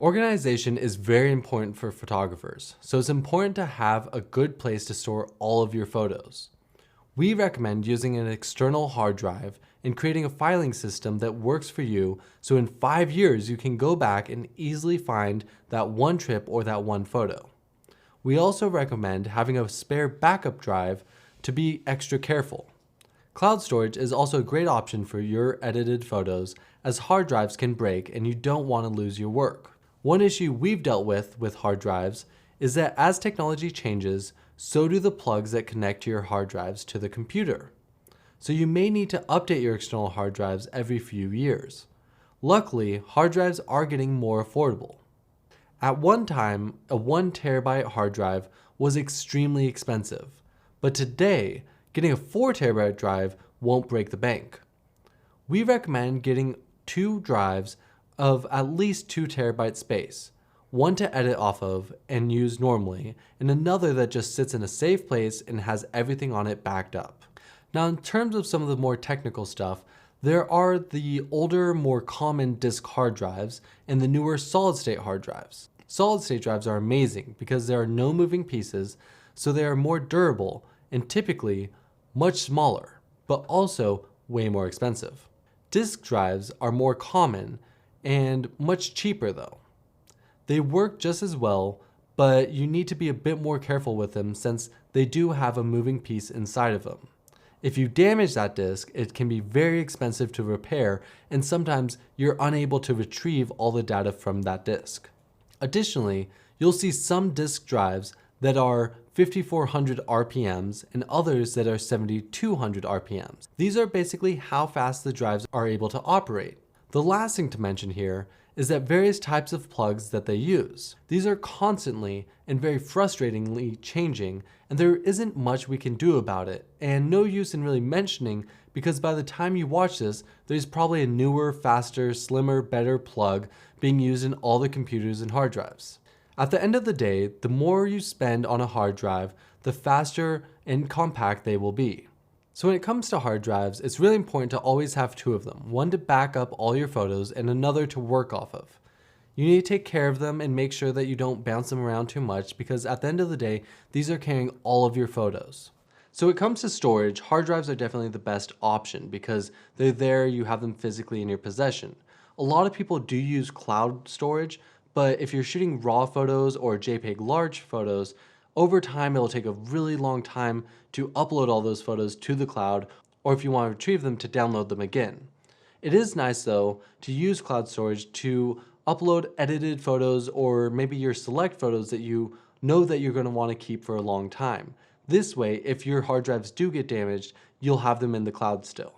Organization is very important for photographers, so it's important to have a good place to store all of your photos. We recommend using an external hard drive and creating a filing system that works for you so in 5 years you can go back and easily find that one trip or that one photo. We also recommend having a spare backup drive to be extra careful. Cloud storage is also a great option for your edited photos as hard drives can break and you don't want to lose your work. One issue we've dealt with hard drives is that as technology changes, so do the plugs that connect your hard drives to the computer. So you may need to update your external hard drives every few years. Luckily, hard drives are getting more affordable. At one time, a 1 terabyte hard drive was extremely expensive, but today, getting a 4 terabyte drive won't break the bank. We recommend getting 2 drives of at least 2 terabyte space, one to edit off of and use normally, and another that just sits in a safe place and has everything on it backed up. Now, in terms of some of the more technical stuff, there are the older, more common disk hard drives and the newer solid-state hard drives. Solid-state drives are amazing because there are no moving pieces, so they are more durable and typically much smaller, but also way more expensive. Disk drives are more common and much cheaper though. They work just as well, but you need to be a bit more careful with them since they do have a moving piece inside of them. If you damage that disk, it can be very expensive to repair, and sometimes you're unable to retrieve all the data from that disk. Additionally, you'll see some disk drives that are 5400 RPMs and others that are 7200 RPMs. These are basically how fast the drives are able to operate. The last thing to mention here is that various types of plugs that they use. These are constantly and very frustratingly changing, and there isn't much we can do about it, and no use in really mentioning because by the time you watch this, there's probably a newer, faster, slimmer, better plug being used in all the computers and hard drives. At the end of the day, the more you spend on a hard drive, the faster and compact they will be. So when it comes to hard drives, it's really important to always have 2 of them, one to back up all your photos and another to work off of. You need to take care of them and make sure that you don't bounce them around too much because at the end of the day, these are carrying all of your photos. So when it comes to storage, hard drives are definitely the best option because they're there, you have them physically in your possession. A lot of people do use cloud storage, but if you're shooting RAW photos or JPEG large photos, over time it'll take a really long time to upload all those photos to the cloud, or if you want to retrieve them, to download them again. It is nice though to use cloud storage to upload edited photos or maybe your select photos that you know that you're going to want to keep for a long time. This way, if your hard drives do get damaged, you'll have them in the cloud still.